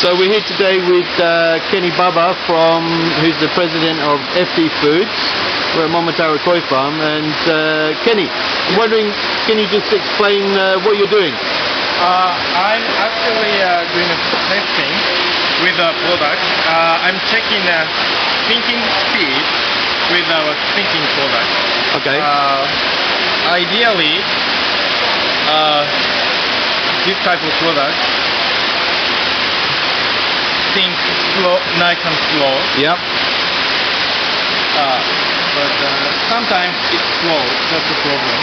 So we're here today with Kenny Baba, who's the president of FD Foods. We're at Momotaro Koi Farm, and Kenny, I'm wondering, can you just explain what you're doing? I'm actually doing a testing with a product. I'm checking thinking speed with our thinking product. Okay. Ideally, this type of product think slow, nice and slow. Yep. But sometimes it's slow. That's the problem.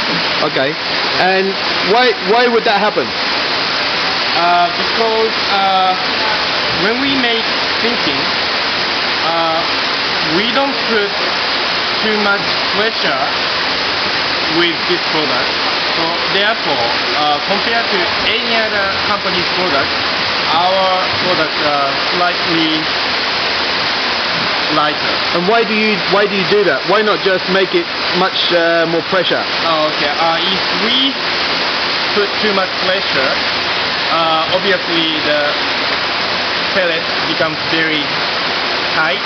Okay. And why would that happen? Because when we make thinking, we don't put too much pressure with this product. So therefore, compared to any other company's product, our products are slightly lighter. And why do you do that? Why not just make it much more pressure? Okay. If we put too much pressure, obviously the pellet becomes very tight,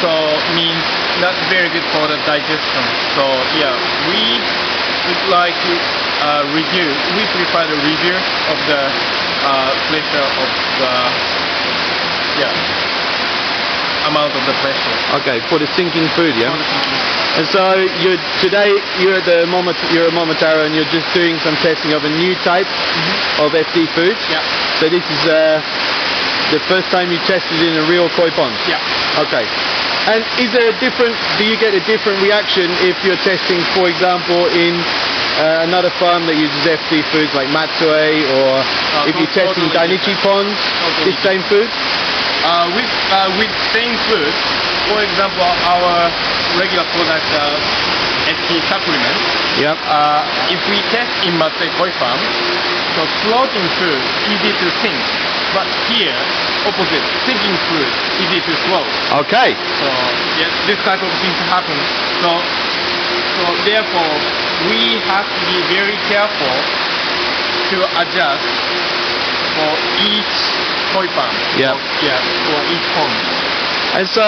so means not very good for the digestion. So yeah, we would like to reduce. We prefer the reduce of the pressure of the amount of the pressure. Okay, for the sinking food, yeah. For the sinking. And so today you're at Momotaro, and you're just doing some testing of a new type of FD foods. Yeah. So this is the first time you tested in a real koi pond. Yeah. Okay. And is there do you get a different reaction if you're testing, for example, in another farm that uses FD foods like Matsue, or if you're testing Dainichi ponds, this same food? With same food, for example, our regular product, FD supplement. Yep. If we test in Matsue Koi Farm, so floating food easy to sink, but here opposite, sinking food easy to float. Okay. So yes, this type of things happen. So therefore, we have to be very careful to adjust for each koi farm. Yeah. For each pond. And so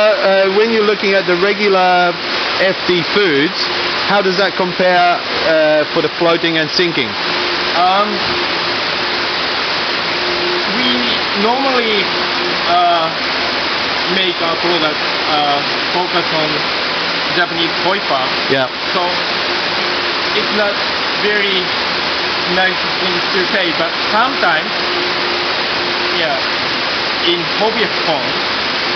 when you're looking at the regular FD foods, how does that compare for the floating and sinking? We normally make our product focus on Japanese koi farm. Yeah. So it's not very nice thing to say, but sometimes, in hobbyist ponds,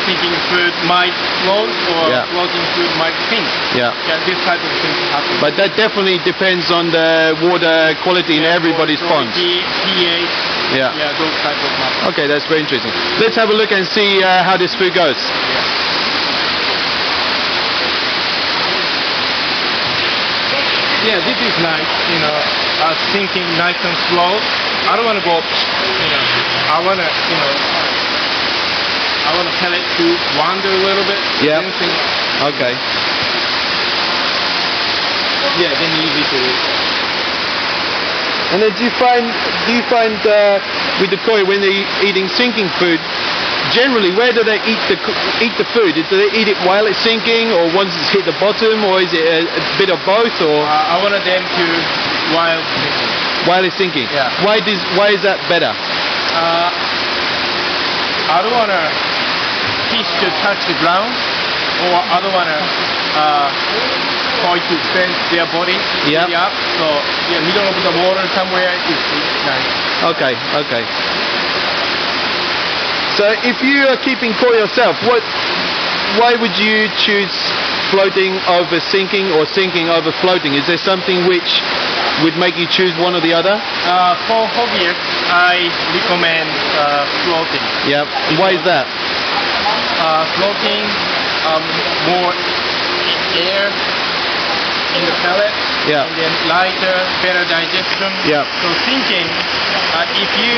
sinking food might float, or floating food might sink. Yeah. This type of things happen. But that definitely depends on the water quality in everybody's ponds. pH. Yeah. Those type of matters. Okay, that's very interesting. Let's have a look and see how this food goes. Yeah, this is nice, sinking nice and slow. I don't want to go, I want to tell it to wander a little bit. Yeah. Then sink. Okay. Yeah, then easy to. And then do you find with the koi, when they're eating sinking food, generally where do they eat the food? Do they eat it while it's sinking, or once it's hit the bottom, or is it a bit of both? Or I wanted them to while sinking. While it's sinking. Yeah. Why is that better? I don't want to fish to touch the ground, or I don't want to koi to bend their body. Yeah. So middle of the water somewhere is nice. Okay. So if you are keeping koi yourself, why would you choose floating over sinking, or sinking over floating? Is there something which would make you choose one or the other? For hobbyists, I recommend floating. Yeah. Why is that? Floating, more air in the pellet, Yeah. and then lighter, better digestion. Yeah. So sinking, if you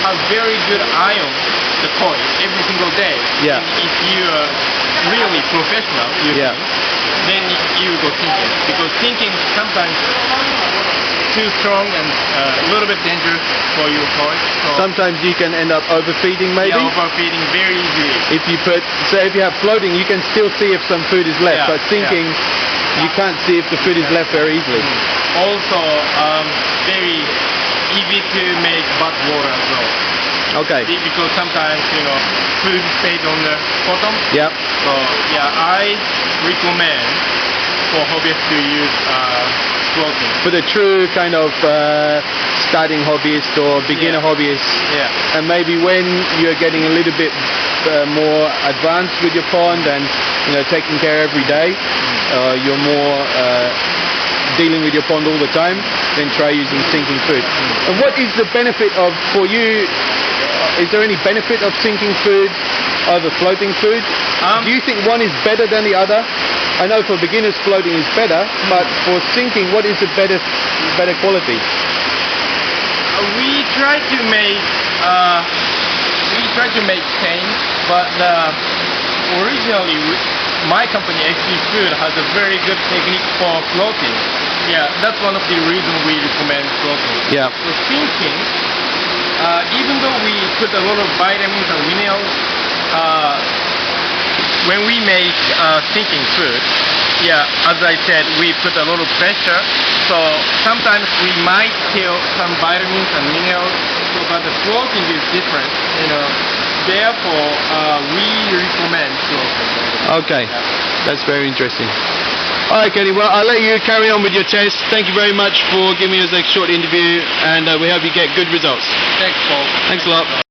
have very good iron, the koi, every single day, Yeah. if you are really professional, Yeah. then you go sinking. Because sinking sometimes too strong and a little bit dangerous for your koi. So Sometimes you can end up overfeeding maybe. yeah, overfeeding very easily. If you put, so if you have floating, you can still see if some food is left, Yeah, but sinking, you can't see if the food is left very easily. Also, very easy to make bad water as well. Okay. Because sometimes, food stays on the bottom. Yep. So, yeah, I recommend for hobbyists to use floating. For the true kind of starting hobbyist or beginner hobbyist, Yeah. and maybe when you're getting a little bit more advanced with your pond and taking care every day, you're more dealing with your pond all the time, then try using sinking food. And what is the benefit of, for you, is there any benefit of sinking food over floating food? Do you think one is better than the other? I know for beginners floating is better, but for sinking, what is the better quality? We try to make same, but originally my company XP Food has a very good technique for floating. Yeah, that's one of the reasons we recommend floating. Yeah. So sinking, even though we put a lot of vitamins and minerals, when we make sinking food, as I said, we put a lot of pressure, so sometimes we might kill some vitamins and minerals, but the floating is different, Therefore, we recommend floating. Okay, that's very interesting. All right, Kenny, well, I'll let you carry on with your test. Thank you very much for giving us a short interview, and we hope you get good results. Thanks, Paul. Thanks a lot.